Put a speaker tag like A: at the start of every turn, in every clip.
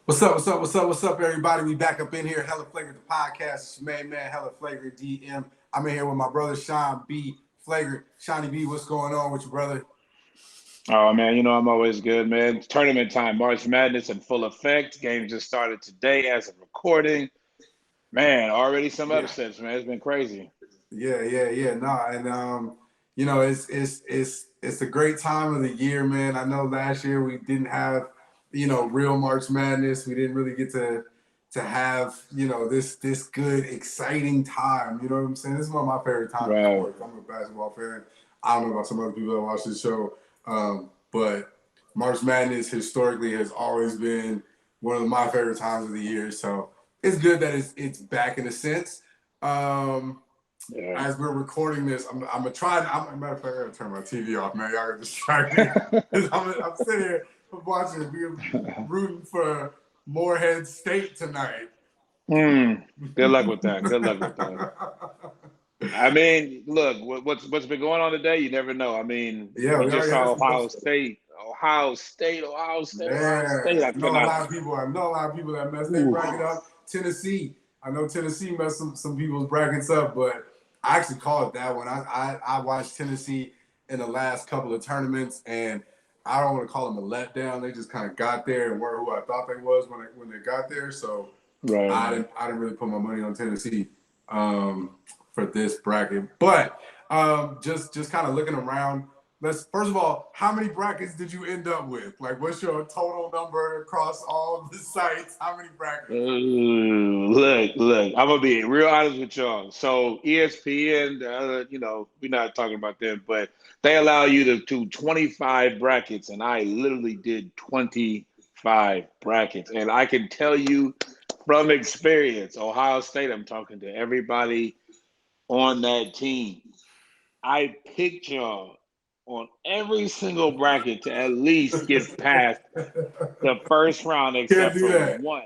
A: What's up? What's up? What's up? What's up, everybody? We back up in here. Hella Flagrant, the podcast. It's your main man, Hella Flagrant DM. I'm in here with my brother, Sean B. Flagrant. Shawnee B, what's going on with you, brother?
B: Oh man, I'm always good, man. It's tournament time, March Madness in full effect. Game just started today as of recording. Man, already some
A: Yeah.
B: upsets, man. It's been crazy.
A: Yeah. No, and it's a great time of the year, man. I know last year we didn't have, real March Madness. We didn't really get to have, this good, exciting time. You know what I'm saying? This is one of my favorite times in
B: Right.
A: sports. I'm a basketball fan. I don't know about some other people that watch this show, but March Madness historically has always been one of my favorite times of the year. So it's good that it's back in a sense. Um,
B: Yeah.
A: as we're recording this, I'm gonna try. Matter of fact, I gotta turn my TV off, man. Y'all gotta distract me. I'm sitting here watching. We're rooting for Morehead State tonight.
B: Good luck with that. Good luck with that. I mean, look, what's been going on today? You never know. I mean,
A: Yeah,
B: we
A: we
B: just
A: already had
B: saw
A: some
B: Ohio
A: upset.
B: State, Ohio State, Ohio State, Ohio State.
A: Man,
B: I cannot.
A: I know a lot of people that messed their
B: Ooh.
A: bracket up. Tennessee, I know Tennessee messed some people's brackets up, but I actually called that one. I watched Tennessee in the last couple of tournaments, and I don't want to call them a letdown. They just kind of got there and weren't who I thought they was when they got there. So
B: Right.
A: I didn't really put my money on Tennessee um, for this bracket. But just kind of looking around. Let's first of all, how many brackets did you end up with? Like, what's your total number across all of the sites? How many brackets?
B: Ooh, look. I'm gonna be real honest with y'all. So ESPN, we're not talking about them, but they allow you to do 25 brackets, and I literally did 25 brackets, and I can tell you from experience, Ohio State. I'm talking to everybody on that team. I picked y'all on every single bracket to at least get past the first round
A: Can't
B: except
A: do
B: for
A: that.
B: one.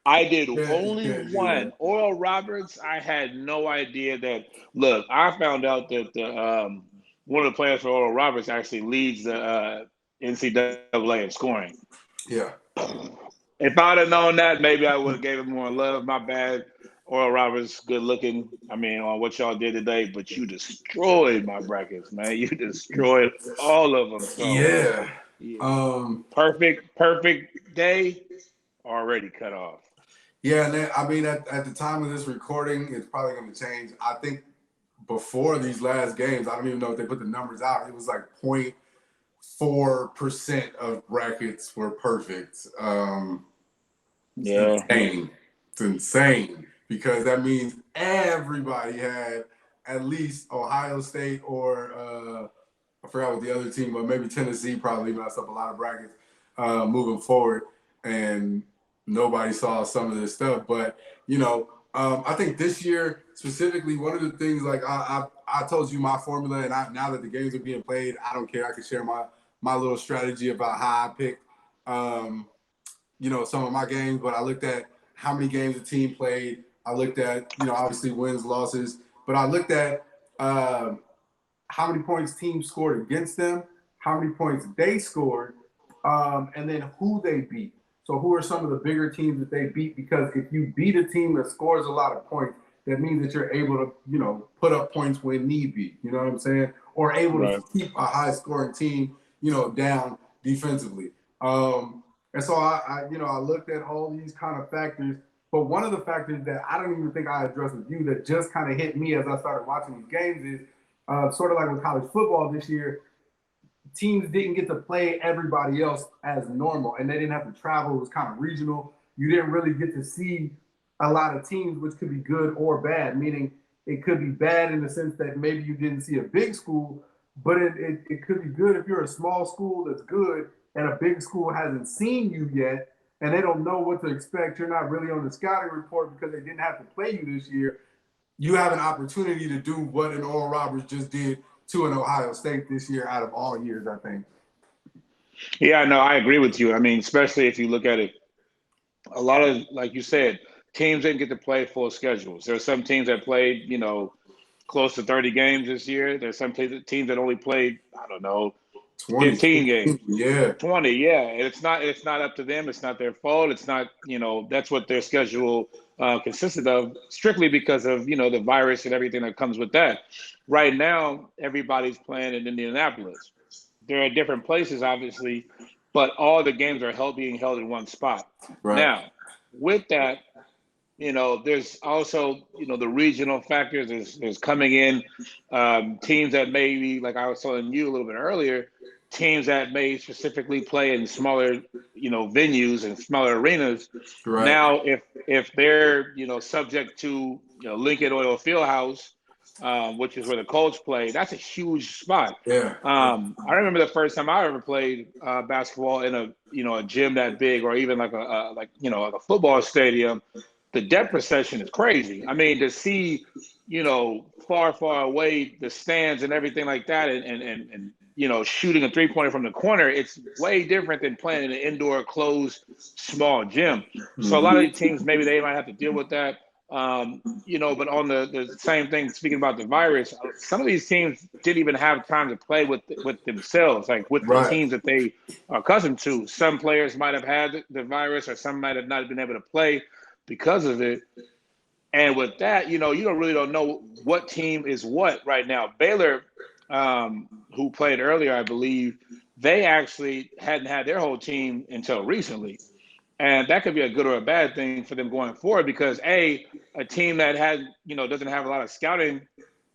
B: I did
A: You
B: only
A: can't do
B: one.
A: that.
B: Oral Roberts, I had no idea that. Look, I found out that the one of the players for Oral Roberts actually leads the NCAA in scoring.
A: Yeah.
B: If I'd have known that, maybe I would have gave him more love. My bad. Oral Roberts, good looking. I mean, on what y'all did today, but you destroyed my brackets, man. You destroyed all of them. So,
A: Yeah.
B: yeah.
A: Um,
B: Perfect day already cut off.
A: yeah, and then, I mean, at the time of this recording, it's probably going to change. I think before these last games, I don't even know if they put the numbers out. It was like 0.4% of brackets were perfect. It's
B: Yeah.
A: insane. It's insane because that means everybody had at least Ohio State or I forgot what the other team, but maybe Tennessee probably messed up a lot of brackets moving forward, and nobody saw some of this stuff. But I think this year specifically, one of the things like I told you my formula, and now that the games are being played, I don't care. I can share my little strategy about how I picked. Um, some of my games, but I looked at how many games the team played. I looked at, obviously wins, losses, but I looked at how many points teams scored against them, how many points they scored, and then who they beat. So who are some of the bigger teams that they beat? Because if you beat a team that scores a lot of points, that means that you're able to, put up points when need be. You know what I'm saying? Or able to
B: Right.
A: keep a high scoring team, down defensively. And so I looked at all these kind of factors. But one of the factors that I don't even think I addressed with you that just kind of hit me as I started watching these games is sort of like with college football this year, teams didn't get to play everybody else as normal, and they didn't have to travel. It was kind of regional. You didn't really get to see a lot of teams, which could be good or bad. Meaning, it could be bad in the sense that maybe you didn't see a big school, but it could be good if you're a small school that's good and a big school hasn't seen you yet and they don't know what to expect. You're not really on the scouting report because they didn't have to play you this year. You have an opportunity to do what an Oral Roberts just did to an Ohio State this year out of all years, I think.
B: Yeah, no, I agree with you. I mean, especially if you look at it, a lot of, like you said, teams didn't get to play full schedules. There are some teams that played, close to 30 games this year. There's some teams that only played, I don't know,
A: 20,
B: 15 games.
A: 15, yeah.
B: 20, yeah. And it's not up to them. It's not their fault. It's not, that's what their schedule consisted of, strictly because of, the virus and everything that comes with that. Right now, everybody's playing in Indianapolis. They're at different places, obviously, but all the games are being held in one spot.
A: Right.
B: Now, with that, there's also, the regional factors. There's coming in teams that maybe, like I was telling you a little bit earlier, teams that may specifically play in smaller, venues and smaller arenas.
A: Right.
B: Now, if they're, subject to, Lincoln Oil Fieldhouse, which is where the Colts play, that's a huge spot.
A: Yeah.
B: I remember the first time I ever played basketball in a gym that big, or even like like a football stadium. The depth perception is crazy. I mean, to see, far, far away the stands and everything like that, and shooting a 3-pointer from the corner, it's way different than playing in an indoor, closed, small gym. So a lot of
A: Mhm.
B: these teams, maybe they might have to deal with that. But on the same thing, speaking about the virus, some of these teams didn't even have time to play with themselves, like with the
A: Right.
B: teams that they are accustomed to. Some players might have had the virus, or some might have not been able to play because of it. And with that, you don't know what team is what right now. Baylor, who played earlier, I believe, they actually hadn't had their whole team until recently. And that could be a good or a bad thing for them going forward, because a team that doesn't have a lot of scouting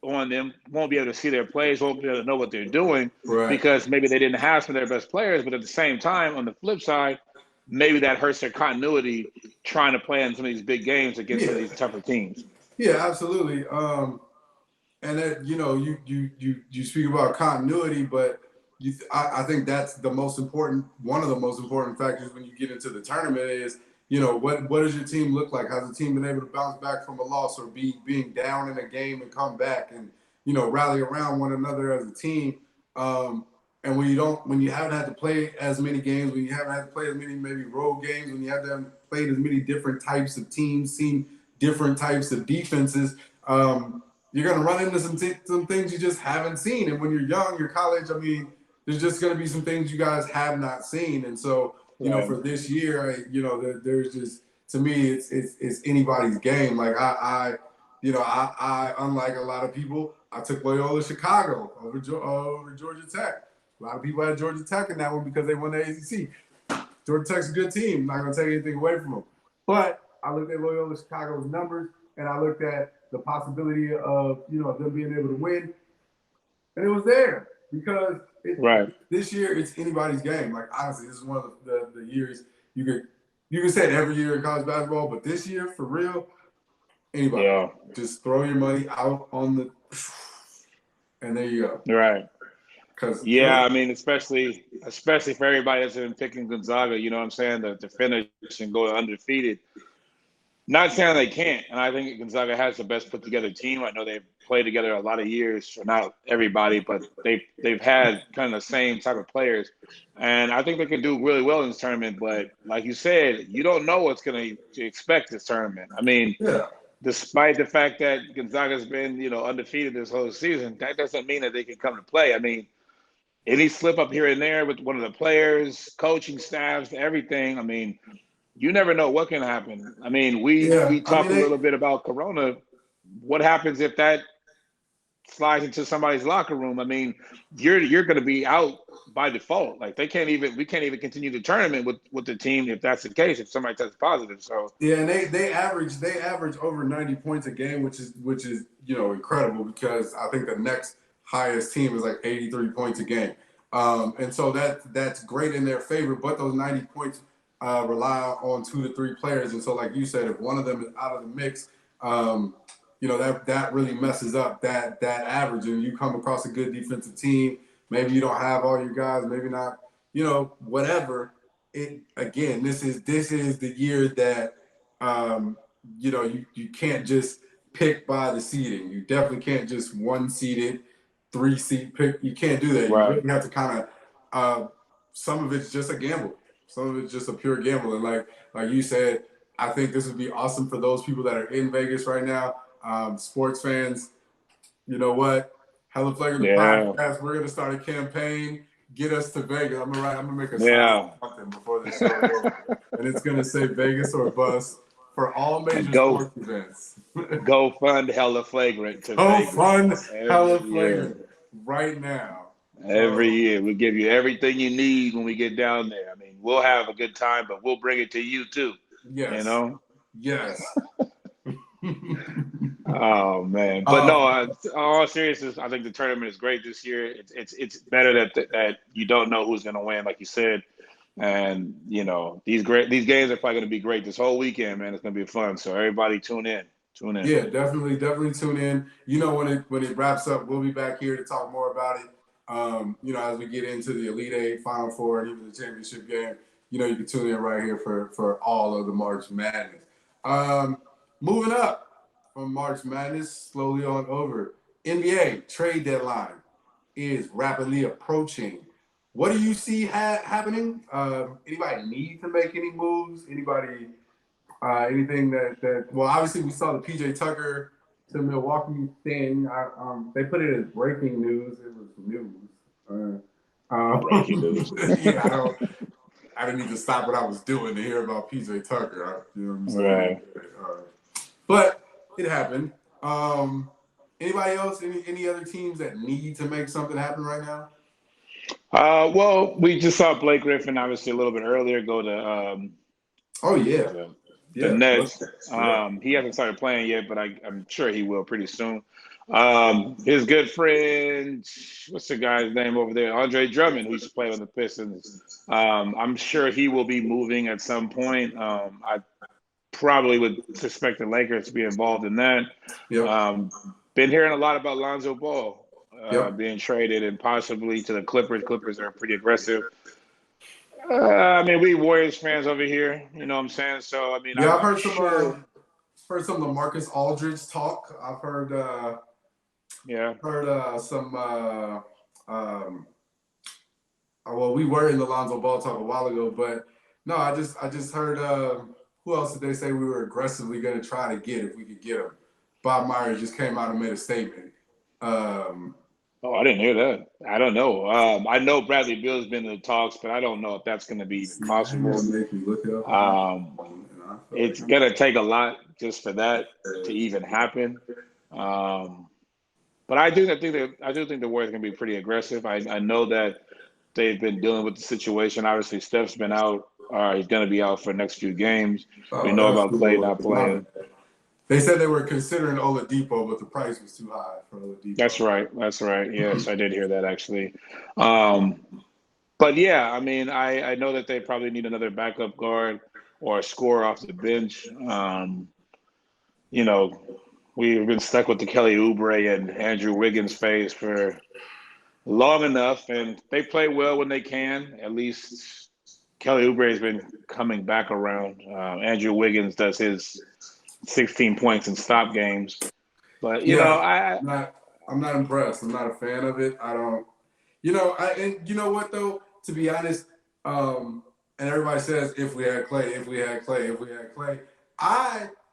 B: on them won't be able to see their plays, won't be able to know what they're doing,
A: Right.
B: because maybe they didn't have some of their best players. But at the same time, on the flip side, maybe that hurts their continuity trying to play in some of these big games against some of
A: Yeah.
B: these tougher teams.
A: Yeah, absolutely. And that you speak about continuity, but I think that's the most important, one of the most important factors when you get into the tournament is, what does your team look like? Has the team been able to bounce back from a loss, or being down in a game and come back and rally around one another as a team? And when you haven't had to play as many games, when you haven't had to play as many maybe road games, when you haven't played as many different types of teams, seen different types of defenses. You're going to run into some things you just haven't seen. And when you're young, you're college, I mean, there's just going to be some things you guys have not seen. And so,
B: Right.
A: for this year, there's just, to me, it's anybody's game. Like I unlike a lot of people, I took Loyola Chicago over Georgia Tech. A lot of people had Georgia Tech in that one because they won the ACC. Georgia Tech's a good team. I'm not going to take anything away from them. But I looked at Loyola Chicago's numbers, and I looked at the possibility of them being able to win, and it was there because
B: Right.
A: this year it's anybody's game. Like honestly, this is one of the years you could say it every year in college basketball, but this year for real, anybody
B: Yeah.
A: just throw your money out on the, and there you go.
B: Right.
A: Because
B: Yeah, I mean, especially for everybody that's been picking Gonzaga, you know what I'm saying, to finish and go undefeated. Not saying they can't, and I think Gonzaga has the best put together team. I know they've played together a lot of years, or not everybody, but they've had kind of the same type of players, and I think they can do really well in this tournament. But like you said, you don't know what's going to expect this tournament. I mean,
A: yeah,
B: despite the fact that Gonzaga's been undefeated this whole season, that doesn't mean that they can come to play. I mean, any slip up here and there with one of the players, coaching staffs, everything. I mean, you never know what can happen. I mean, we
A: yeah. I mean,
B: talked a little bit about Corona. What happens if that slides into somebody's locker room? I mean, you're going to be out by default. Like we can't even continue the tournament with the team if that's the case. If somebody tests positive, so
A: yeah, and they average over 90 points a game, which is incredible because I think the next highest team is like 83 points a game, and so that's great in their favor. But those 90 points rely on 2 to 3 players, and so like you said, if one of them is out of the mix, that really messes up that average, and you come across a good defensive team. Maybe you don't have all your guys, maybe not, whatever. It again, this is the year that you can't just pick by the seeding. You definitely can't just one seeded, 3 seed pick. You can't do that. You
B: right,
A: really have to kind of. Some of it's just a gamble. Some of it's just a pure gamble. And like you said, I think this would be awesome for those people that are in Vegas right now. Sports fans, you know what? Hella Flagrant the
B: yeah,
A: podcast. We're gonna start a campaign. get us to Vegas. I'm gonna make a sign or
B: Yeah.
A: something before the show is over, and it's gonna say Vegas or bust for all
B: And
A: major sports events.
B: go fund hella flagrant to
A: Go
B: Vegas
A: fund
B: every
A: hella
B: year.
A: flagrant right now.
B: Every year, we give you everything you need when we get down there. I mean, we'll have a good time, but we'll bring it to you too. You
A: Yes,
B: know.
A: yes.
B: Oh man, but no.
A: um,
B: All seriousness, I think the tournament is great this year. It's better that you don't know who's going to win, like you said, and these games are probably going to be great this whole weekend, man. It's going to be fun. So everybody, tune in.
A: yeah, definitely tune in. When it wraps up, we'll be back here to talk more about it. As we get into the Elite Eight, Final Four, and even the championship game, you can tune in right here for all of the March Madness. Moving up from March Madness, slowly on over. NBA trade deadline is rapidly approaching. What do you see happening? Anybody need to make any moves? Anybody anything that well, obviously we saw the PJ Tucker to Milwaukee thing. They put it as breaking news. It was news.
B: Breaking news.
A: Yeah, I didn't need to stop what I was doing to hear about PJ Tucker. You know what I'm saying?
B: Right.
A: But it happened. Anybody else? Any other teams that need to make something happen right now?
B: Well, we just saw Blake Griffin, obviously, a little bit earlier go to
A: Oh
B: who
A: yeah,
B: was it? The
A: yeah,
B: Nets.
A: yeah.
B: He hasn't started playing yet, but I'm sure he will pretty soon. His good friend, what's the guy's name over there? Andre Drummond, who used to play on the Pistons. I'm sure he will be moving at some point. I probably would suspect the Lakers to be involved in that.
A: Yep,
B: Um, been hearing a lot about Lonzo Ball
A: yep.
B: being traded and possibly to the Clippers. Clippers are pretty aggressive. I mean, we Warriors fans over here, you know what I'm saying? So, I mean,
A: Yeah, I've
B: I'm
A: heard some.
B: sure,
A: Heard some of Marcus Aldridge talk. I've heard
B: yeah.
A: some. Well, we were in the Lonzo Ball talk a while ago, but no, I just heard. Who else did they say we were aggressively going to try to get if we could get him? Bob Myers just came out and made a statement. Um,
B: Oh, I didn't hear that. I don't know. I know Bradley Beal's been in the talks, but I don't know if that's going to be even
A: See, now you're
B: possible.
A: gonna make me look it up on my
B: Um,
A: phone, and I feel like
B: it's going to take a lot just for that to
A: I'm.
B: even happen. Um, but I do think the Warriors are going to be pretty aggressive. I know that they've been dealing with the situation. Obviously, Steph's been out. He's going to be out for the next few games. We
A: Oh,
B: know
A: that's
B: about Clay
A: cool.
B: not playing.
A: They said they were considering Oladipo, but the price was too high for
B: That's
A: Oladipo.
B: right. That's right. Yes, I did hear that actually. Um, but yeah, I mean, I know that they probably need another backup guard or a scorer off the bench. You know, we've been stuck with the Kelly Oubre and Andrew Wiggins phase for long enough, and they play well when they can. At least Kelly Oubre has been coming back around. Andrew Wiggins does his 16 points in stop games. But
A: Yeah,
B: I
A: not. I'm not impressed. I'm not a fan of it. I don't. And you know what though? To be honest, and everybody says if we had Clay, if we had Clay, if we had Clay.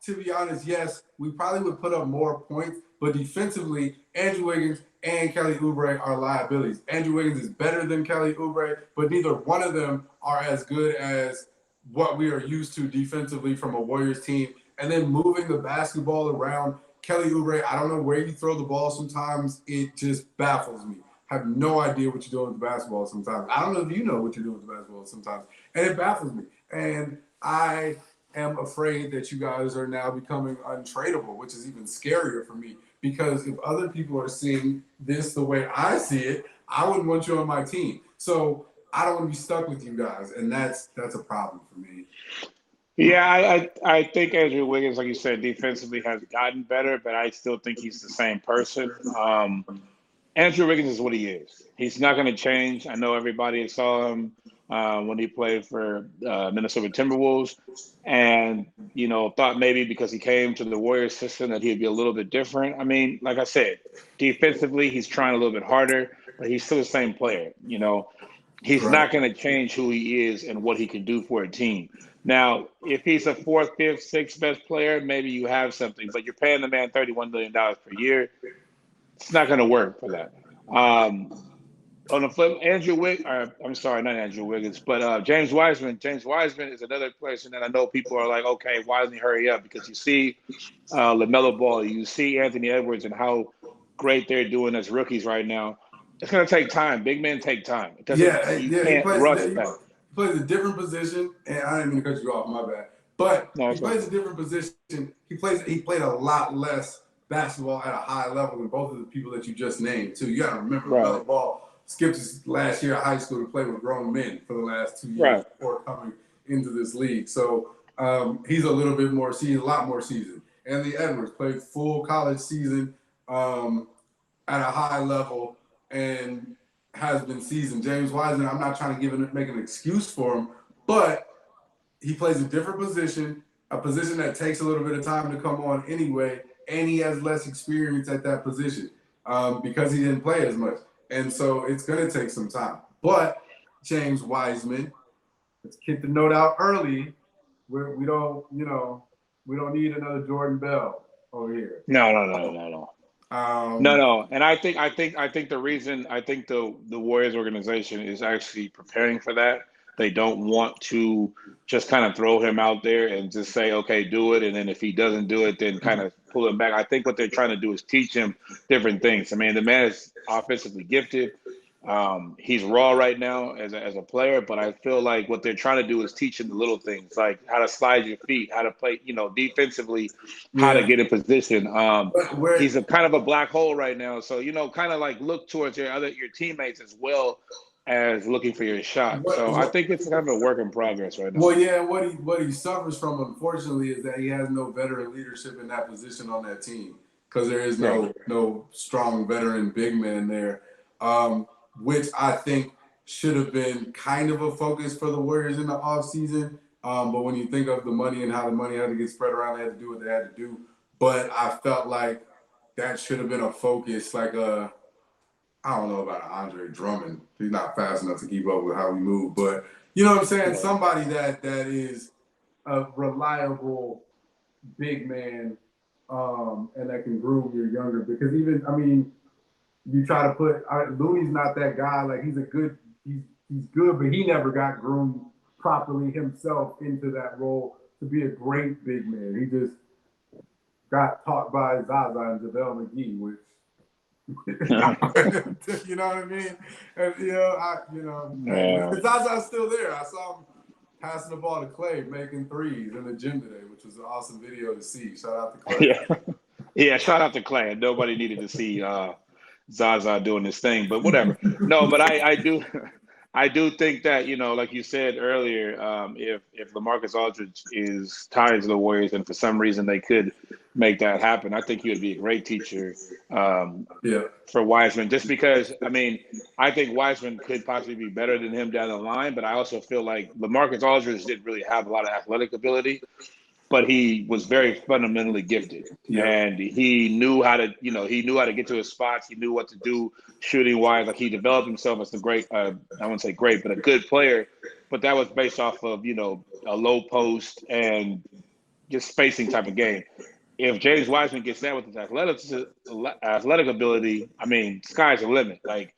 A: To be honest, yes, we probably would put up more points, but defensively, Andrew Wiggins and Kelly Oubre are liabilities. Andrew Wiggins is better than Kelly Oubre, but neither one of them are as good as what we are used to defensively from a Warriors team. And then moving the basketball around, Kelly Oubre, I don't know where you throw the ball sometimes. It just baffles me. I have no idea what you're doing with the basketball sometimes. I don't know if you know what you're doing with the basketball sometimes. And it baffles me. And I am afraid that you guys are now becoming untradeable, which is even scarier for me. Because if other people are seeing this the way I see it, I wouldn't want you on my team. So I don't want to be stuck with you guys. And that's a problem for me.
B: Yeah, I think Andrew Wiggins, like you said, defensively has gotten better, but I still think he's the same person. Andrew Wiggins is what he is. He's not going to change. I know everybody saw him when he played for Minnesota Timberwolves, and thought maybe because he came to the Warriors system that he'd be a little bit different. I mean, like I said, defensively he's trying a little bit harder, but he's still the same player. He's
A: Right.
B: not going to change who he is and what he can do for a team. Now, if he's a fourth, fifth, sixth best player, maybe you have something, but you're paying the man $31 million per year. It's not going to work for that. Um, On the flip, I'm sorry, not Andrew Wiggins, but James Wiseman. James Wiseman is another person that I know people are like, okay, why doesn't he hurry up? Because you see LaMelo Ball, you see Anthony Edwards, and how great they're doing as rookies right now. It's going to take time. Big men take time. It doesn't.
A: Yeah,
B: You
A: yeah,
B: can't rush
A: he
B: that.
A: plays a different position, and I didn't mean to cut you off, my bad. But
B: No,
A: he
B: it's
A: plays
B: okay.
A: a different position. He played a lot less basketball at a high level than both of the people that you just named too. You got to remember,
B: Right,
A: LaMelo Ball skipped his last year of high school to play with grown men for the last 2 years
B: right.
A: before coming into this league. So he's a little bit more seasoned, a lot more seasoned. Anthony Edwards played full college season at a high level and has been seasoned. James Wiseman, I'm not trying to make an excuse for him, but he plays a different position, a position that takes a little bit of time to come on anyway, and he has less experience at that position because he didn't play as much. And so it's going to take some time. But James Wiseman, let's get the note out early. We don't, we don't need another Jordan Bell over here.
B: No, no, no, no, no. No,
A: Um,
B: no, and I think the reason I think the Warriors organization is actually preparing for that. They don't want to just kind of throw him out there and just say, okay, do it, and then if he doesn't do it, then kind of pull him back. I think what they're trying to do is teach him different things. I mean, the man is offensively gifted. He's raw right now as a player, but I feel like what they're trying to do is teach him the little things, like how to slide your feet, how to play, defensively, how to
A: yeah,
B: get in position.
A: where
B: He's a kind of a black hole right now. So, kind of like look towards your teammates as well as looking for your shot. So I
A: what
B: think it's kind of a work in progress right now.
A: Well, yeah, what he suffers from, unfortunately, is that he has no veteran leadership in that position on that team because there is
B: Right.
A: no strong veteran big man there, which I think should have been kind of a focus for the Warriors in the offseason. But when you think of the money and how the money had to get spread around, they had to do what they had to do. But I felt like that should have been a focus, like I don't know about Andre Drummond. He's not fast enough to keep up with how we move, but you know what I'm saying?
B: Right.
A: Somebody that is a reliable big man and that can groom your younger. Because even, I mean, you try to put Looney's not that guy. Like he's good, but he never got groomed properly himself into that role to be a great big man. He just got taught by Zaza and JaVale McGee, which you know what I mean? And, hey,
B: Yeah.
A: Zaza's still there. I saw him passing the ball to Clay, making threes in the gym today, which was an awesome video to see. Shout out to Clay.
B: Yeah. Yeah. Shout out to Clay. Nobody needed to see Zaza doing this thing, but whatever. No, but I do. I do think that, like you said earlier, if LaMarcus Aldridge is tied to the Warriors and for some reason they could make that happen, I think he would be a great teacher
A: Yeah.
B: for Wiseman. Just because, I mean, I think Wiseman could possibly be better than him down the line, but I also feel like LaMarcus Aldridge didn't really have a lot of athletic ability, but he was very fundamentally gifted,
A: Yeah.
B: and he knew how to get to his spots. He knew what to do shooting wise. Like he developed himself as a great, I wouldn't say great, but a good player. But that was based off of a low post and just spacing type of game. If James Wiseman gets that with his athletic ability, I mean, sky's the limit. Like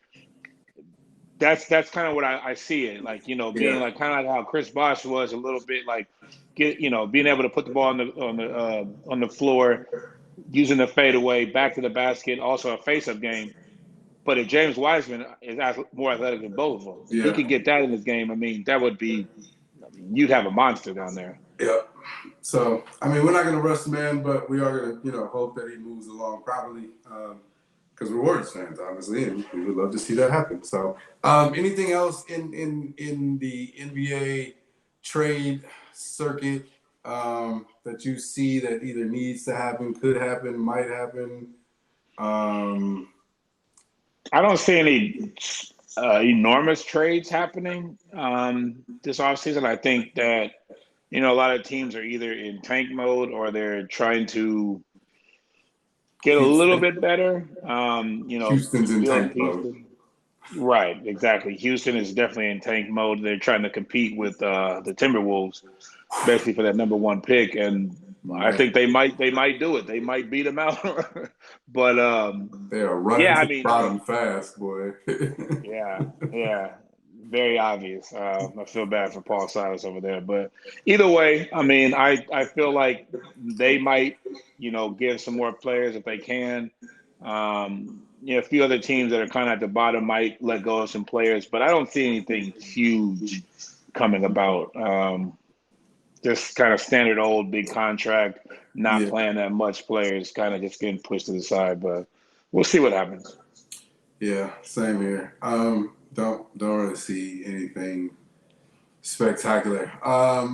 B: that's kind of what I see it like, being
A: Yeah.
B: like kind of like how Chris Bosh was a little bit like being able to put the ball on the floor, using the fadeaway back to the basket, also a face-up game. But if James Wiseman is more athletic than both of them, if he
A: Yeah.
B: could get that in his game, I mean, that would be, you'd have a monster down there.
A: Yeah. So, I mean, we're not going to rush the man, but we are going to, hope that he moves along properly because we're Warriors fans, obviously, and we would love to see that happen. So, anything else in the NBA trade circuit that you see that either needs to happen, could happen, might happen?
B: I don't see any enormous trades happening this offseason. I think that, a lot of teams are either in tank mode or they're trying to get a little
A: Houston,
B: bit better.
A: Houston's in
B: Build
A: tank mode.
B: pieces. Right, exactly. Houston is definitely in tank mode. They're trying to compete with the Timberwolves, basically for that number one pick. And I
A: Man,
B: think they might do it. They might beat them out. But
A: they are running
B: yeah,
A: to
B: I
A: the
B: mean,
A: bottom fast, boy.
B: yeah, very obvious. I feel bad for Paul Silas over there, but either way, I mean, I feel like they might, give some more players if they can. A few other teams that are kind of at the bottom might let go of some players, but I don't see anything huge coming about. Just kind of standard old big contract, not
A: Yeah,
B: playing that much players, kind of just getting pushed to the side, but we'll see what happens.
A: yeah, same here. Don't really see anything spectacular.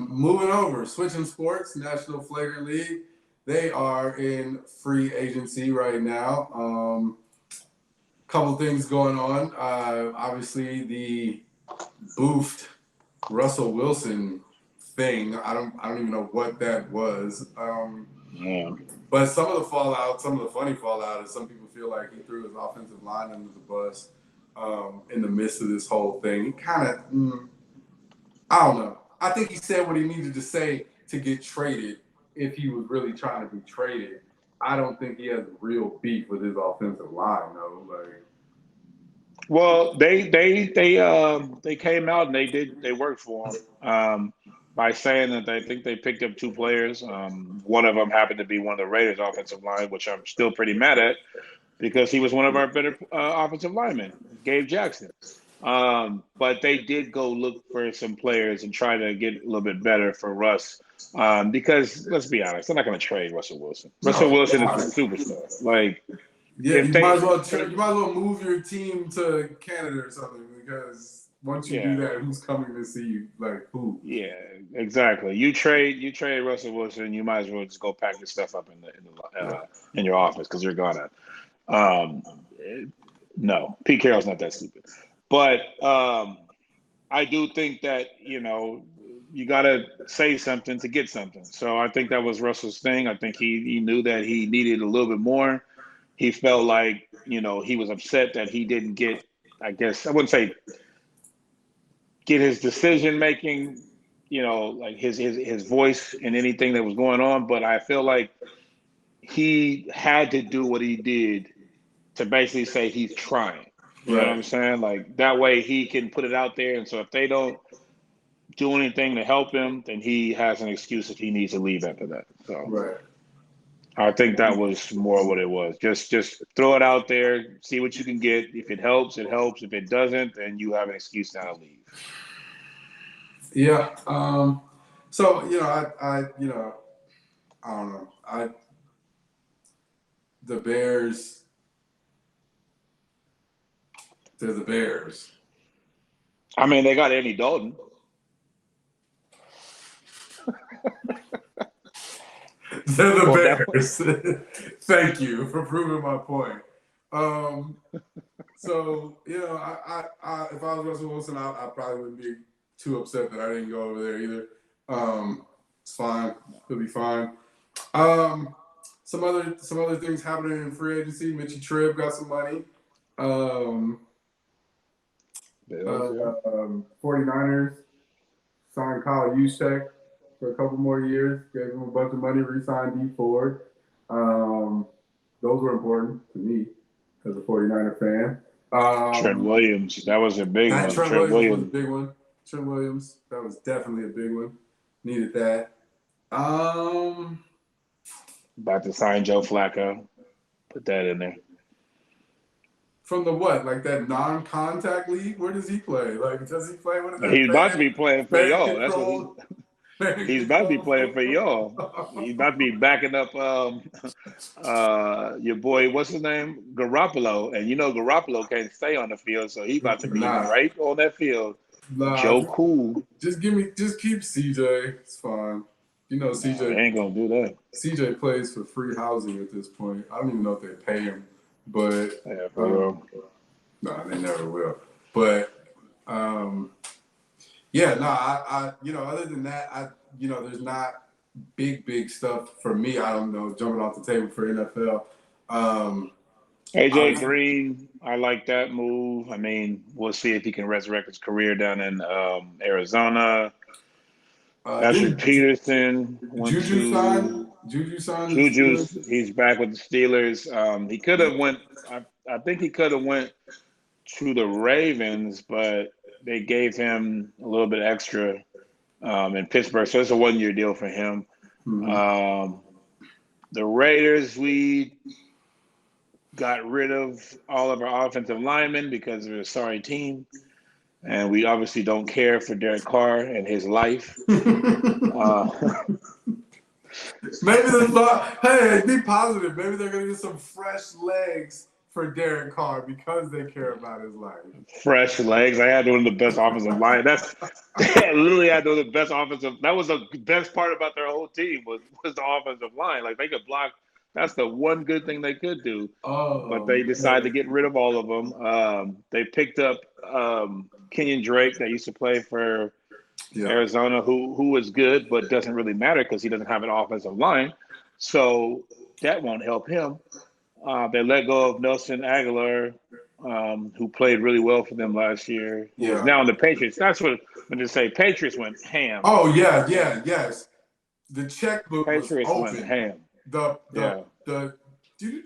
A: Moving over, switching sports, National Flagrant League. They are in free agency right now. Couple things going on. Obviously, the boofed Russell Wilson thing. I don't even know what that was.
B: Yeah.
A: But some of the fallout, some of the funny fallout, is some people feel like he threw his offensive line under the bus in the midst of this whole thing. He kind of, I don't know. I think he said what he needed to say to get traded if he was really trying to be traded. I don't think he has real beef with his offensive line, though. Like,
B: Well, they came out and they worked for him by saying that they think they picked up two players. One of them happened to be one of the Raiders' offensive line, which I'm still pretty mad at because he was one of our better offensive linemen, Gabe Jackson. But they did go look for some players and try to get a little bit better for Russ. Because let's be honest, they're not going to trade Russell Wilson. Russell
A: no,
B: Wilson is a superstar. Like
A: yeah,
B: if
A: you might as well move your team to Canada or something because once you do
B: yeah.
A: that, who's coming to see you? Like who?
B: Yeah, exactly. You trade Russell Wilson, you might as well just go pack your stuff up
A: Yeah,
B: in your office because you're gonna. Um, eh, no, Pete Carroll's not that stupid, but I do think that you got to say something to get something. So I think that was Russell's thing. I think he knew that he needed a little bit more. He felt like he was upset that he didn't get. I guess I wouldn't say get his decision making, like his voice in anything that was going on. But I feel like he had to do what he did to basically say he's trying. You know what
A: right,
B: I'm saying? Like that way he can put it out there. And so if they don't do anything to help him, then he has an excuse if he needs to leave after that. So
A: right.
B: I think that was more what it was. Just throw it out there, see what you can get. If it helps, it helps. If it doesn't, then you have an excuse now to leave.
A: Yeah. So I don't know. The Bears. They're the Bears.
B: I mean, they got Andy Dalton.
A: They're the
B: Well,
A: Bears. Thank you for proving my point. Um, so if I was Russell Wilson, I probably wouldn't be too upset that I didn't go over there either. It's fine. He'll be fine. Um, some other things happening in free agency. Mitchie Tribb got some money. Um,
B: okay.
A: 49ers signed Kyle Juszczyk for a couple more years, gave him a bunch of money, re-signed D Ford. Those were important to me as a 49er fan.
B: Trent Williams, that was a big
A: That
B: one.
A: Trent
B: Trent
A: Williams was a
B: Williams
A: big one. Trent Williams, that was definitely a big one. Needed that. Um,
B: about to sign Joe Flacco. Put that in there.
A: from the what? Like that non-contact league? Where does he play? Like, does he play? What is that?
B: He's about to be playing for
A: Fan
B: y'all. That's what
A: control. Fan
B: he's about to be
A: control
B: playing for y'all. He's
A: football.
B: about to be backing up your boy, what's his name? Garoppolo. And Garoppolo can't stay on the field, so he's about to be
A: Nah,
B: right on that field.
A: nah.
B: Joe Cool.
A: Just keep CJ. It's fine.
B: Nah, they
A: CJ.
B: ain't gonna do that.
A: CJ plays for free housing at this point. I don't even know if they pay him, but
B: Yeah, for
A: um,
B: real.
A: no, they never will. But um, yeah, no, other than that, there's not big stuff for me. I don't know, jumping off the table for NFL.
B: AJ
A: Obviously,
B: Green, I like that move. I mean, we'll see if he can resurrect his career down in Arizona. Patrick
A: didn't
B: Peterson went
A: Juju
B: to
A: sign? Juju signed with the
B: Juju's
A: Steelers.
B: he's back with the Steelers. He could have went. I think he could have went to the Ravens, but they gave him a little bit extra in Pittsburgh, so it's a 1 year deal for him.
A: Mhm.
B: Um, the Raiders, we got rid of all of our offensive linemen because they're a sorry team, and we obviously don't care for Derek Carr and his life. Uh,
A: Maybe the thought, hey, be positive. Maybe they're gonna get some fresh legs for Derek Carr because they care about his life.
B: fresh legs. I had one of the best offensive line. That's they literally had one of the best offensive. That was the best part about their whole team was the offensive line. Like they could block. That's the one good thing they could do. But
A: Oh
B: they decided to
A: man.
B: get rid of all of them. They picked up Kenyon Drake that used to play for
A: Yeah.
B: Arizona, who is good, but doesn't really matter because he doesn't have an offensive line. So that won't help him. They let go of Nelson Aguilar, who played really well for them last year, who is
A: Yeah.
B: now in the Patriots. That's what when they say Patriots went ham.
A: Oh yeah, yeah, yes. The checkbook was
B: Patriots went
A: open.
B: ham.
A: The
B: Yeah,
A: the the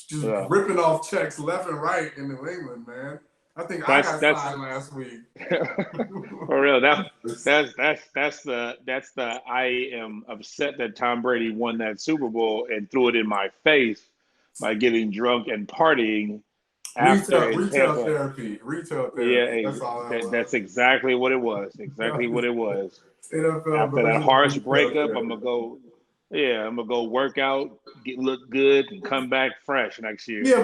A: just
B: yeah.
A: ripping off checks left and right in New England, man. I think I got
B: That's
A: signed last week.
B: for real. That's the I am upset that Tom Brady won that Super Bowl and threw it in my face by getting drunk and partying after in
A: Retail
B: Tampa.
A: therapy. Retail
B: Yeah,
A: therapy. That's all that
B: that's
A: was.
B: exactly what it was. Exactly what it was.
A: NFL
B: After that
A: version of
B: harsh
A: retail
B: breakup, I'm
A: therapy.
B: gonna go. Yeah, I'm gonna go work out, look good, and come back fresh next year.
A: Yeah,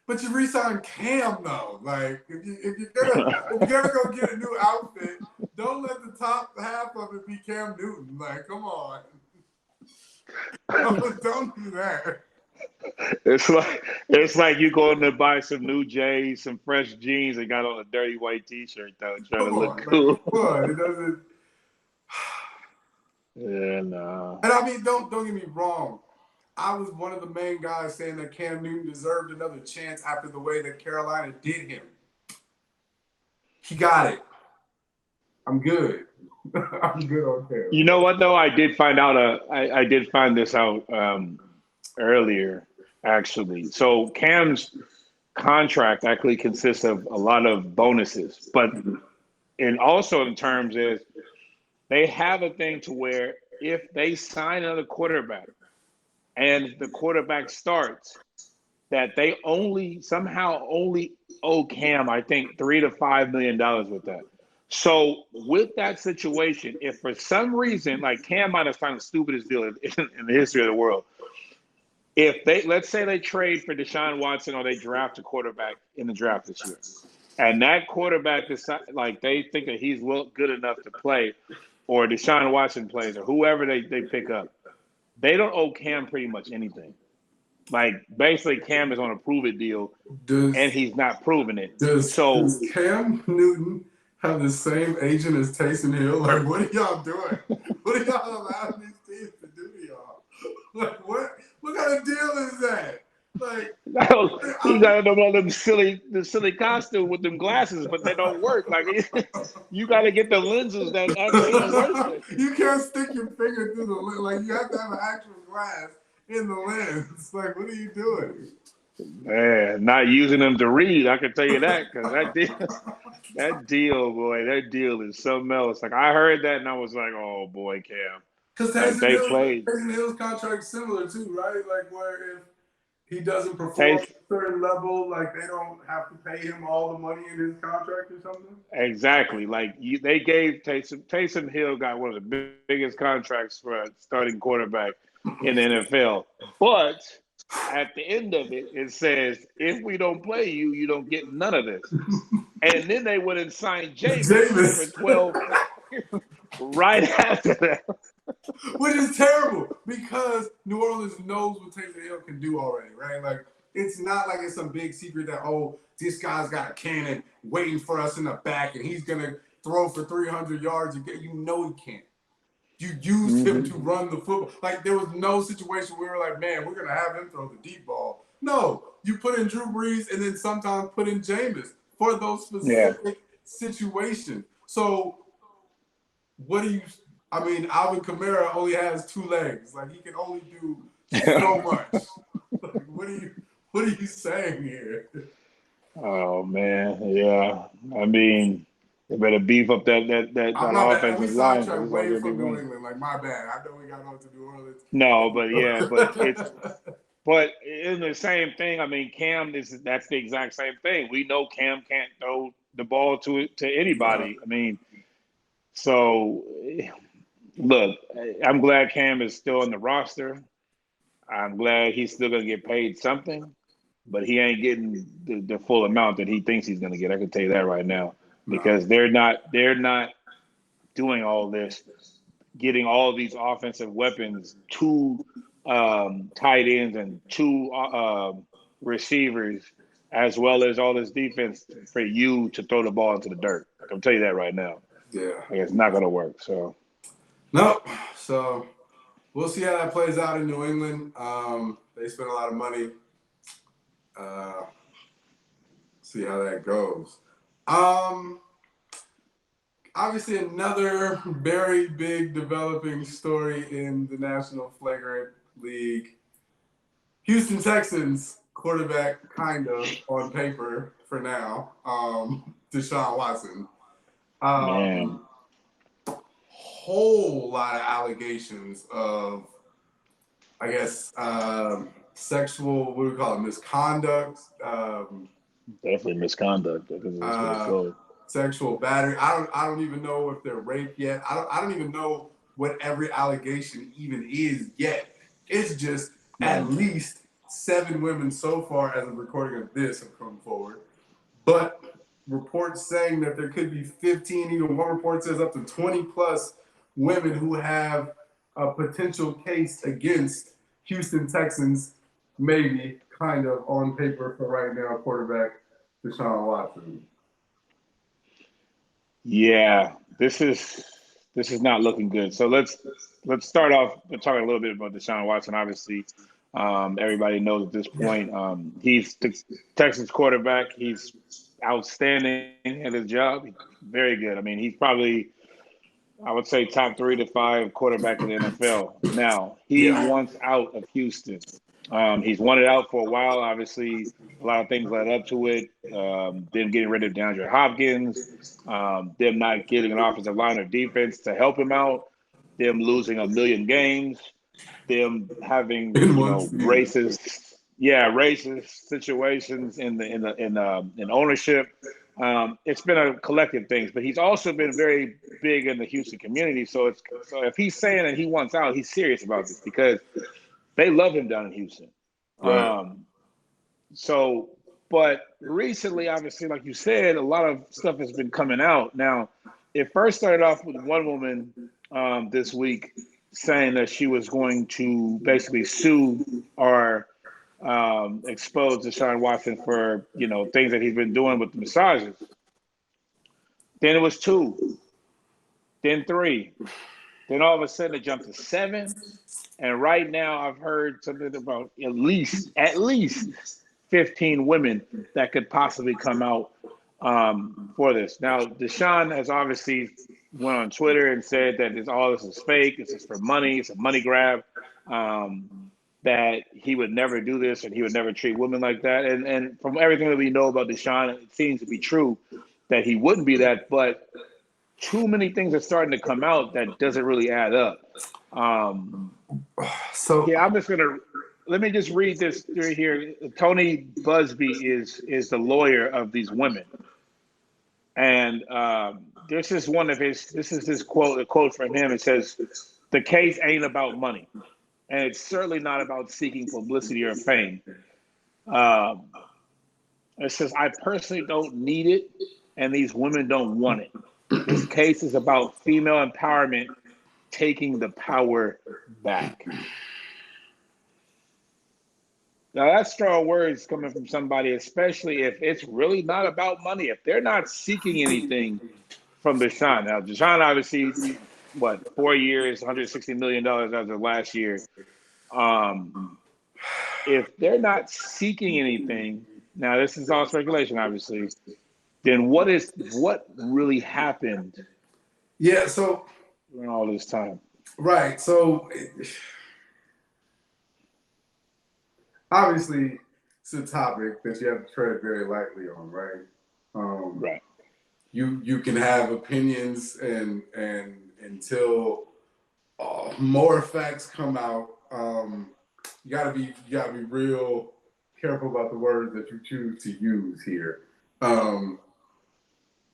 A: but you re-signed Cam though. Like if you're gonna go get a new outfit, don't let the top half of it be Cam Newton. Like, come on. Don't do that.
B: It's like you going to buy some new J's, some fresh jeans, and got on a dirty white T-shirt though, trying to
A: Come
B: look
A: on. Like,
B: cool.
A: come on. It doesn't.
B: Yeah, no.
A: And I mean, don't get me wrong. I was one of the main guys saying that Cam Newton deserved another chance after the way that Carolina did him. He got it. I'm good. I'm good on Cam.
B: You know what though? I did find out. I did find this out earlier, actually. So Cam's contract actually consists of a lot of bonuses, but and also in terms is they have a thing to where if they sign another quarterback and the quarterback starts, that they only somehow only owe Cam, I think, $3 to $5 million with that. So with that situation, if for some reason, like Cam might have signed the stupidest deal in the history of the world, if they let's say they trade for Deshaun Watson or they draft a quarterback in the draft this year, and that quarterback decide like they think that he's good enough to play, or Deshaun Watson plays, or whoever they pick up, they don't owe Cam pretty much anything. Like basically, Cam is on a prove it deal, and
A: Does
B: he's not proving it.
A: does
B: So
A: Cam Newton have the same agent as Taysom Hill? Like, what are y'all doing? What are y'all allowing these teams to do to y'all? Like, what kind of deal is that? Like,
B: he got them on the silly costume with them glasses, but they don't work. Like you got to get the lenses that actually work.
A: you can't stick your finger through the lens. Like, you have to have an actual glass in the lens. Like, what are you doing?
B: Man, not using them to read, I can tell you that because that deal is something else. Like I heard that and I was like, oh boy, Cam.
A: Because
B: Like they played
A: Taysom Hill's contract similar too, right? Like where if he doesn't perform
B: Taste
A: at a certain level, like they don't have to pay him all the money in his contract or something.
B: exactly. Like they gave Taysom Hill got one of the biggest contracts for a starting quarterback in the NFL, but at the end of it, it says if we don't play you, you don't get none of this. And then they went and signed Jameis for
A: Jameis.
B: 12 right after that.
A: Which is terrible because New Orleans knows what Taysom Hill can do already, right? Like it's not like it's some big secret that this guy's got a cannon waiting for us in the back and he's gonna throw for 300 yards. You know he can't. You used him to run the football. Like there was no situation where we were like, man, we're gonna have him throw the deep ball. No, you put in Drew Brees and then sometimes put in Jameis for those
B: Yeah.
A: specific situations. So what do you? I mean, Alvin Kamara only has 2 legs. Like, he can only do so much. Like, what are you saying here?
B: Oh man, yeah. I mean, they better beef up that
A: My bad. We
B: offensive line because
A: sidetracked
B: it's all
A: way
B: gonna be
A: from New
B: running.
A: England. Like, my bad. I know we got on to New
B: No, but yeah,
A: Orleans.
B: but in the same thing. I mean, Cam that's the exact same thing. We know Cam can't throw the ball to
A: Nah,
B: anybody. I mean, so look, I'm glad Cam is still on the roster. I'm glad he's still gonna get paid something, but he ain't getting the full amount that he thinks he's gonna get. I can tell you that right now
A: nah.
B: because they're not doing all this, getting all these offensive weapons, two tight ends and two receivers, as well as all this defense for you to throw the ball into the dirt. I can tell you that right now.
A: Yeah.
B: Like, it's not going to work. So,
A: Nope. So we'll see how that plays out in New England. They spent a lot of money. Uh, see how that goes. Um, Obviously, another very big developing story in the National Flagrant League. Houston Texans quarterback, kind of on paper for now, Deshaun Watson.
B: man,
A: Um, Whole lot of allegations of, I guess, sexual, what do we call it, misconduct,
B: definitely misconduct because it's what it's
A: uh,
B: called.
A: sexual battery. I don't even know if they're rape yet. I don't even know what every allegation even is yet. It's just
B: Right.
A: at least 7 women so far as a recording of this have come forward. But reports saying that there could be 15, even one report says up to 20 plus women who have a potential case against Houston Texans, maybe kind of on paper for right now, quarterback Deshaun Watson.
B: Yeah, this is not looking good. So let's start off with talking a little bit about Deshaun Watson. Obviously, everybody knows at this
A: Yeah.
B: point he's the Texans quarterback. He's outstanding at his job. Very good. I mean, he's probably, I would say, top 3 to 5 quarterback in the NFL. Now he
A: Yeah.
B: wants out of Houston. He's wanted out for a while. Obviously, a lot of things led up to it. Them getting rid of DeAndre Hopkins, them not getting an offensive line or defense to help him out, them losing a million games, them having
A: In one season.
B: racist situations in ownership. It's been a collective thing, but he's also been very big in the Houston community. So if he's saying that he wants out, he's serious about this because they love him down in Houston.
A: Right.
B: Um, so, but recently, obviously, like you said, a lot of stuff has been coming out. Now, it first started off with one woman this week saying that she was going to basically sue or expose Deshaun Watson for things that he's been doing with the massages. Then it was 2, then 3, then all of a sudden it jumped to 7. And right now, I've heard something about at least 15 women that could possibly come out for this. Now, Deshaun has obviously went on Twitter and said that all this is fake. This is for money. It's a money grab. Um, that he would never do this and he would never treat women like that. And from everything that we know about Deshaun, it seems to be true that he wouldn't be that. But too many things are starting to come out that doesn't really add up. Um,
A: So
B: yeah, I'm just gonna let me just read this through here. Tony Busby is the lawyer of these women, and this is one of his. This is his quote. A quote from him. It says, "The case ain't about money, and it's certainly not about seeking publicity or fame." Um, it says, "I personally don't need it, and these women don't want it. This case is about female empowerment, taking the power back." Now that's strong words coming from somebody, especially if it's really not about money. If they're not seeking anything from Deshaun. Now Deshaun obviously, what, 4 years, $160 million as of last year. Um, if they're not seeking anything, now this is all speculation, obviously. Then what really happened?
A: yeah, so
B: during all this time.
A: Right. So obviously, it's a topic that you have to tread very lightly on, right?
B: Right.
A: You can have opinions and until more facts come out, you gotta be real careful about the words that you choose to use here. Um,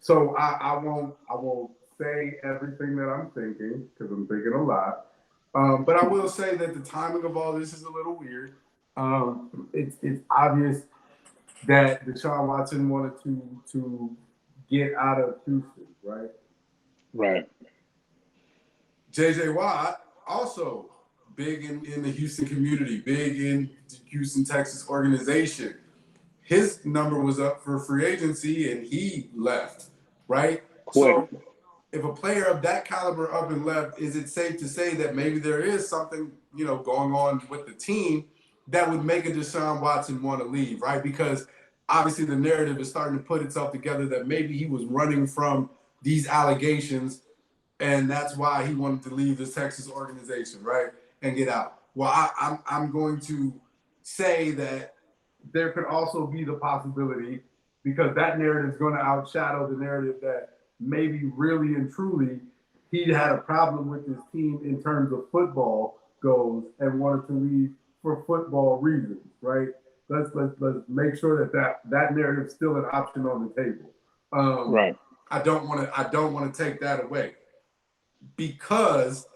A: so I won't say everything that I'm thinking because I'm thinking a lot. But I will say that the timing of all this is a little weird. It's obvious that Deshaun Watson wanted to get out of Houston, right?
B: Right.
A: JJ Watt also big in the Houston community, big in the Houston, Texas organization. His number was up for free agency and he left, right?
B: Quick.
A: So if a player of that caliber up and left, is it safe to say that maybe there is something, going on with the team that would make a Deshaun Watson want to leave, right? Because obviously the narrative is starting to put itself together that maybe he was running from these allegations and that's why he wanted to leave this Texas organization, right, and get out. Well, I'm going to say that there could also be the possibility because that narrative is going to outshadow the narrative that maybe really and truly he had a problem with his team in terms of football goals and wanted to leave for football reasons, right? Let's make sure that narrative is still an option on the table.
B: Right.
A: I don't want to take that away because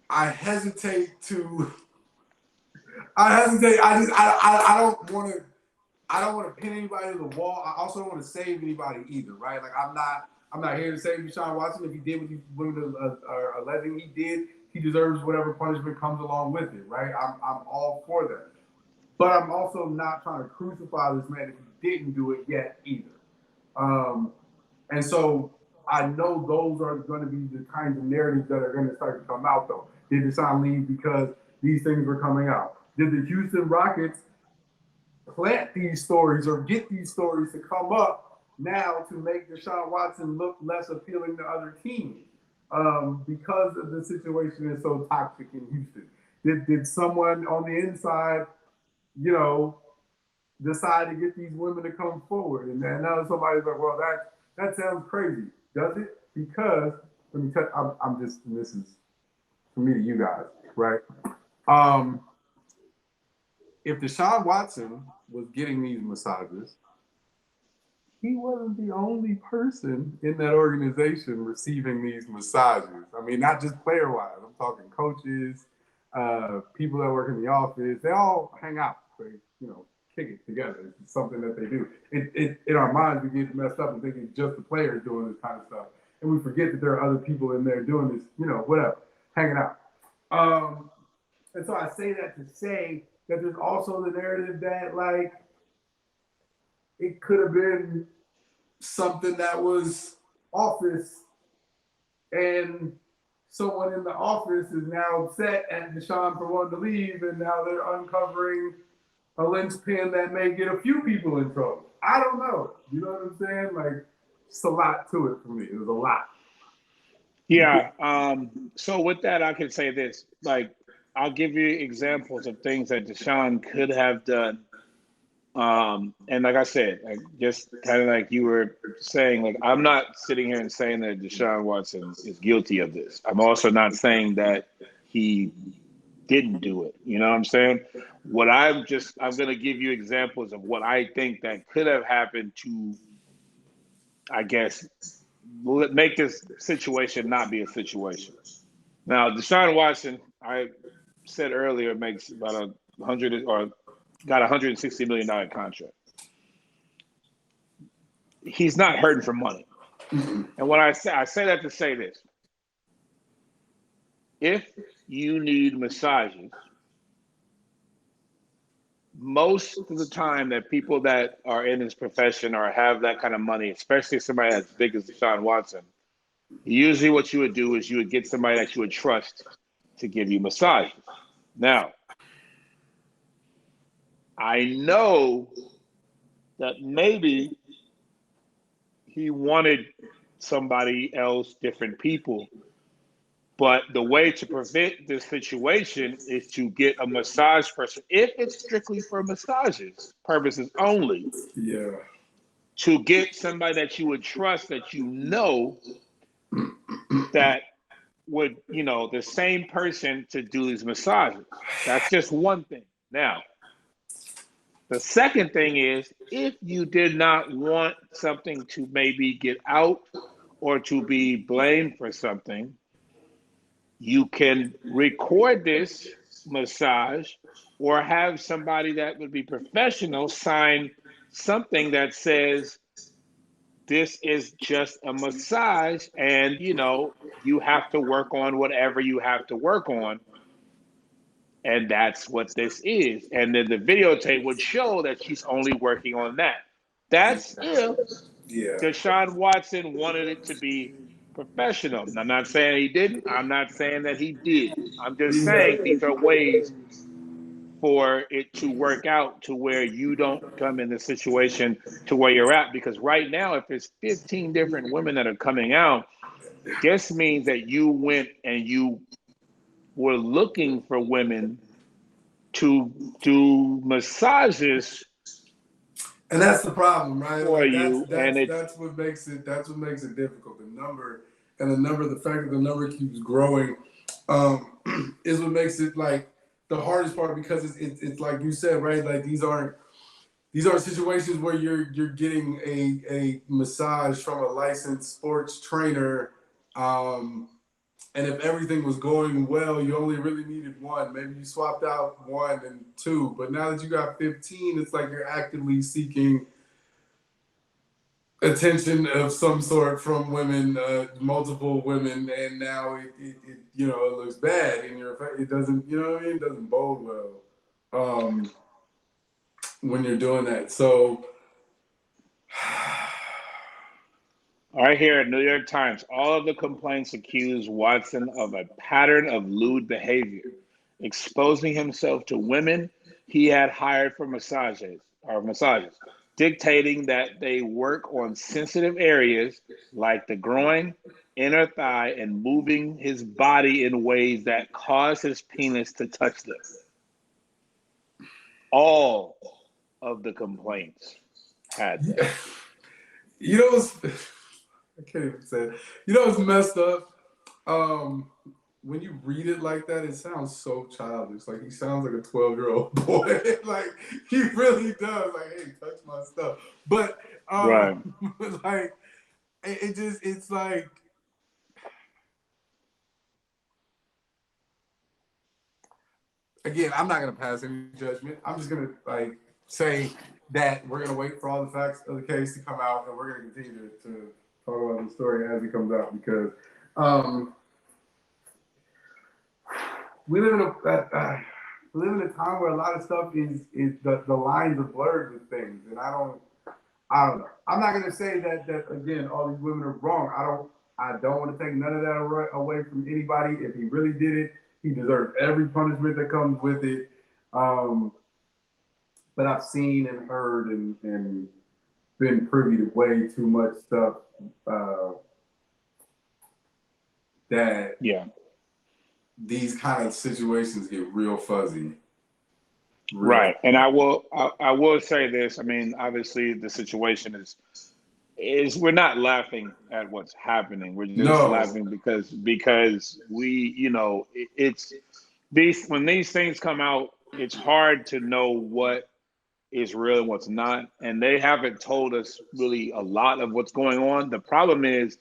A: I hesitate to. I hesitate. I don't want to. I don't want to pin anybody to the wall. I also don't want to save anybody either, right? Like I'm not here to save Deshaun Watson. If he did what these women are alleging he did, he deserves whatever punishment comes along with it, right? I'm all for that. But I'm also not trying to crucify this man if he didn't do it yet either. Um, and so I know those are going to be the kinds of narratives that are going to start to come out, though. Did Deshaun leave because these things were coming out? Did the Houston Rockets plant these stories or get these stories to come up now to make Deshaun Watson look less appealing to other teams because of the situation is so toxic in Houston? Did someone on the inside, you know, decide to get these women to come forward? And then now somebody's like, well, that sounds crazy, does it? Because let me tell you, I'm just, this is for me to you guys, right? If Deshaun Watson was getting these massages, he wasn't the only person in that organization receiving these massages. I mean, not just player wise. I'm talking coaches, people that work in the office. They all hang out. They, kick it together. It's something that they do. In our minds, we get messed up and think it's just the players doing this kind of stuff, and we forget that there are other people in there doing this. Whatever, hanging out. And so I say that to say that there's also the narrative that like it could have been something that was office and someone in the office is now upset at Deshaun for wanting to leave and now they're uncovering a linchpin that may get a few people in trouble. I don't know. You know what I'm saying? Like, it's a lot to it for me. There's a lot.
B: Yeah. So with that, I can say this. Like, I'll give you examples of things that Deshaun could have done. And like I said, like just kind of like you were saying, like I'm not sitting here and saying that Deshaun Watson is guilty of this. I'm also not saying that he didn't do it. You know what I'm saying? I'm going to give you examples of what I think that could have happened to, I guess, make this situation not be a situation. Now, Deshaun Watson, I said earlier, makes about 100 or got $160 million contract. He's not hurting for money. And what I say that to say this. If you need massages, most of the time that people that are in this profession or have that kind of money, especially somebody as big as Deshaun Watson, usually what you would do is you would get somebody that you would trust to give you massages. Now, I know that maybe he wanted somebody else, different people. But the way to prevent this situation is to get a massage person, if it's strictly for massages purposes only,
A: Yeah.
B: to get somebody that you would trust, that you know that would, the same person to do these massages. That's just one thing. Now, the second thing is if you did not want something to maybe get out or to be blamed for something, you can record this massage or have somebody that would be professional sign something that says this is just a massage and you have to work on whatever you have to work on, and that's what this is. And then the videotape would show that she's only working on that. That's if
A: Yeah.
B: Deshaun Watson wanted it to be professional. I'm not saying he didn't. I'm not saying that he did. I'm just saying these are ways for it to work out to where you don't come in the situation to where you're at. Because right now, if there's 15 different women that are coming out, this means that you went and you were looking for women to do massages
A: And that's the problem, right?
B: for
A: Like that's
B: you, and
A: that's
B: it's
A: that's what makes it difficult. The fact that the number keeps growing, is what makes it like the hardest part, because it's like you said, right? Like these aren't situations where you're getting a massage from a licensed sports trainer. And if everything was going well, you only really needed one. Maybe you swapped out one and two. But now that you got 15, it's like you're actively seeking attention of some sort from women, multiple women, and now it looks bad in your face. It doesn't, what I mean? It doesn't bode well when you're doing that. So
B: right here at New York Times. All of the complaints accuse Watson of a pattern of lewd behavior, exposing himself to women he had hired for massages, dictating that they work on sensitive areas like the groin, inner thigh, and moving his body in ways that cause his penis to touch them. All of the complaints had that.
A: you know what's I can't even say it. You know what's messed up? When you read it like that, it sounds so childish. Like he sounds like a 12-year-old boy. Like he really does. Like, hey, touch my stuff. But
B: Right.
A: like it's like, again, I'm not gonna pass any judgment. I'm just gonna like say that we're gonna wait for all the facts of the case to come out, and we're gonna continue to talk about the story as it comes out, because we live in a time where a lot of stuff is the lines are blurred with things, and I don't know. I'm not gonna say that again all these women are wrong. I don't want to take none of that away from anybody. If he really did it, he deserves every punishment that comes with it. But I've seen and heard and been privy to way too much stuff that
B: Yeah.
A: these kind of situations get real fuzzy.
B: Right. And I will say this. I mean, obviously the situation is we're not laughing at what's happening. We're just
A: No.
B: laughing because we, it's these when these things come out, it's hard to know what is real and what's not. And they haven't told us really a lot of what's going on. The problem is,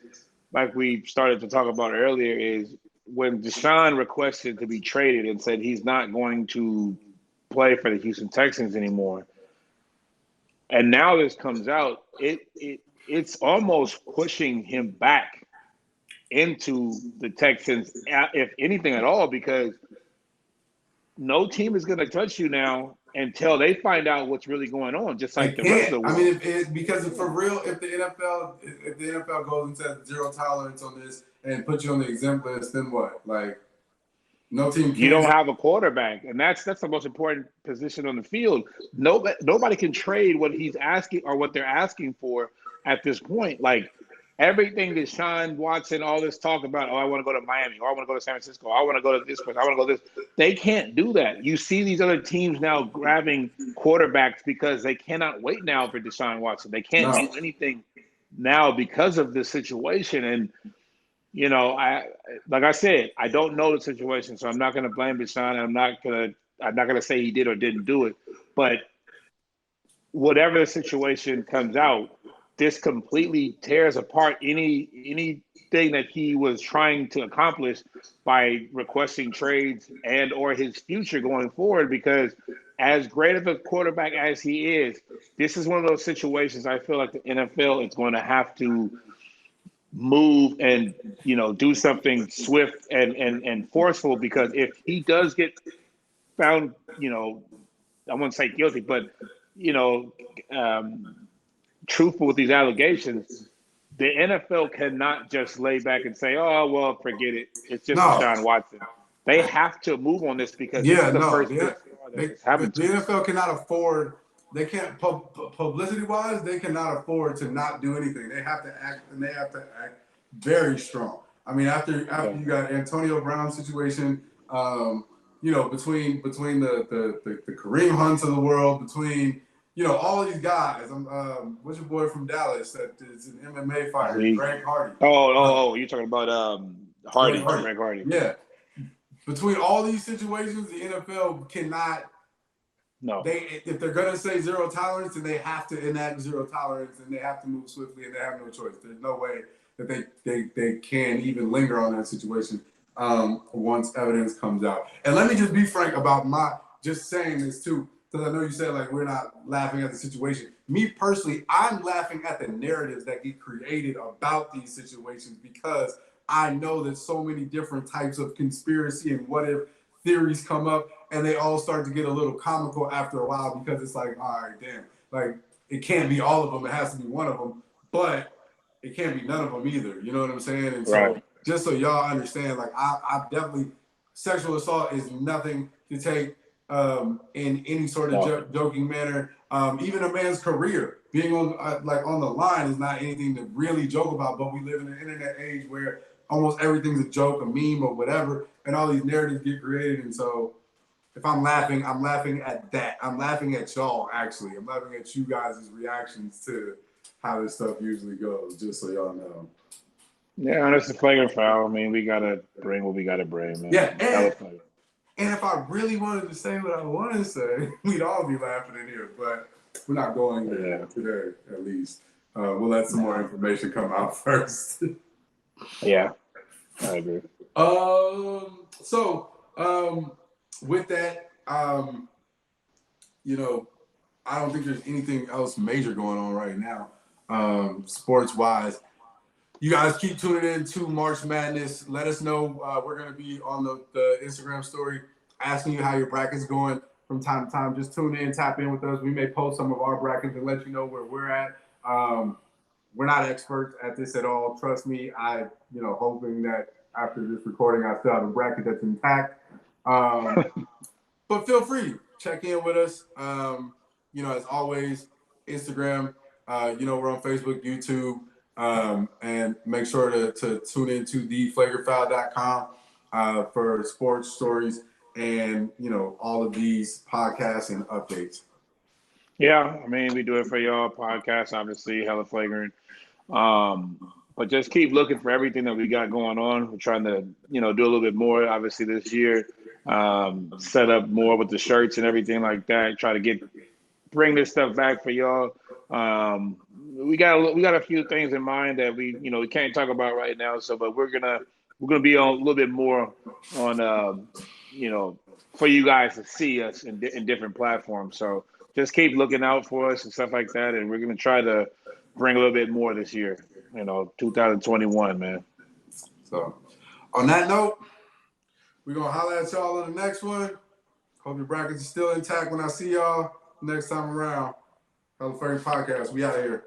B: like we started to talk about earlier, is when Deshaun requested to be traded and said he's not going to play for the Houston Texans anymore, and now this comes out, it's almost pushing him back into the Texans, if anything at all, because no team is going to touch you now until they find out what's really going on, just like
A: It
B: the rest of
A: can't.
B: the
A: I
B: world.
A: mean, because for real, if the NFL goes and says zero tolerance on this and puts you on the exempt list, then what? Like, No team
B: You
A: can.
B: don't have a quarterback, and that's the most important position on the field. Nobody can trade what he's asking or what they're asking for at this point. Like everything that Sean Watson, all this talk about, oh, I want to go to Miami, or I want to go to San Francisco, I want to go to this place, I want to go to this. They can't do that. You see these other teams now grabbing quarterbacks because they cannot wait now for Deshaun Watson. They can't
A: No.
B: do anything now because of this situation. And I like I said, I don't know the situation, so I'm not going to blame Deshaun. I'm not gonna say he did or didn't do it. But whatever the situation comes out, this completely tears apart anything that he was trying to accomplish by requesting trades and or his future going forward. Because as great of a quarterback as he is, this is one of those situations I feel like the NFL is going to have to move and do something swift and forceful, because if he does get found, I wouldn't say guilty, but you know um, truthful with these allegations, the NFL cannot just lay back and say, oh well, forget it, it's just
A: No.
B: Deshaun Watson. They have to move on this because this
A: Yeah,
B: is the
A: no.
B: first big straw that this
A: The
B: happened to.
A: NFL cannot afford. They can't publicity wise. They cannot afford to not do anything. They have to act, and they have to act very strong. I mean, after
B: Yeah.
A: you got Antonio Brown situation, between the Kareem Hunts of the world, between all these guys. What's your boy from Dallas that is an MMA fighter, Greg Hardy.
B: You're talking about Hardy, Greg Hardy.
A: Yeah. Between all these situations, the NFL cannot.
B: No.
A: If they're gonna say zero tolerance, then they have to enact zero tolerance, and they have to move swiftly, and they have no choice. There's no way that they can even linger on that situation once evidence comes out. And let me just be frank about my just saying this too, because I know you said like we're not laughing at the situation. Me personally, I'm laughing at the narratives that get created about these situations, because I know that so many different types of conspiracy and what if theories come up, and they all start to get a little comical after a while, because it's like, all right, damn, like it can't be all of them, it has to be one of them, but it can't be none of them either. You know what I'm saying? And so, just so y'all understand, like I definitely, sexual assault is nothing to take in any sort of joking manner. Even a man's career being on the line is not anything to really joke about. But we live in an internet age where almost everything's a joke, a meme, or whatever, and all these narratives get created. And so, if I'm laughing at that. I'm laughing at y'all. Actually, I'm laughing at you guys' reactions to how this stuff usually goes. Just so y'all know.
B: Yeah, and it's a flagrant foul. I mean, we gotta bring what we gotta bring, man.
A: Yeah, and if I really wanted to say what I want to say, we'd all be laughing in here. But we're not going there today, at least. We'll let some more information come out first.
B: Yeah, I agree.
A: With that, I don't think there's anything else major going on right now, sports wise. You guys keep tuning in to March Madness. Let us know. We're going to be on the Instagram story asking you how your bracket's going from time to time. Just tune in, tap in with us. We may post some of our brackets and let you know where we're at. We're not experts at this at all. Trust me. Hoping that after this recording, I still have a bracket that's intact. But feel free, check in with us. As always, Instagram. We're on Facebook, YouTube. And make sure to tune into theflagrantfoul.com for sports stories and all of these podcasts and updates.
B: Yeah, I mean, we do it for y'all. Podcast, obviously, hella flagrant. But just keep looking for everything that we got going on. We're trying to, do a little bit more, obviously, this year. Set up more with the shirts and everything like that. Try to bring this stuff back for y'all. We got a few things in mind that we can't talk about right now. So, but we're gonna be on a little bit more on for you guys to see us in different platforms. So just keep looking out for us and stuff like that, and we're gonna try to bring a little bit more this year. 2021, man.
A: So, on that note, we're gonna holler at y'all on the next one. Hope your brackets are still intact when I see y'all next time around. Hella Flagrant Podcast. We out of here.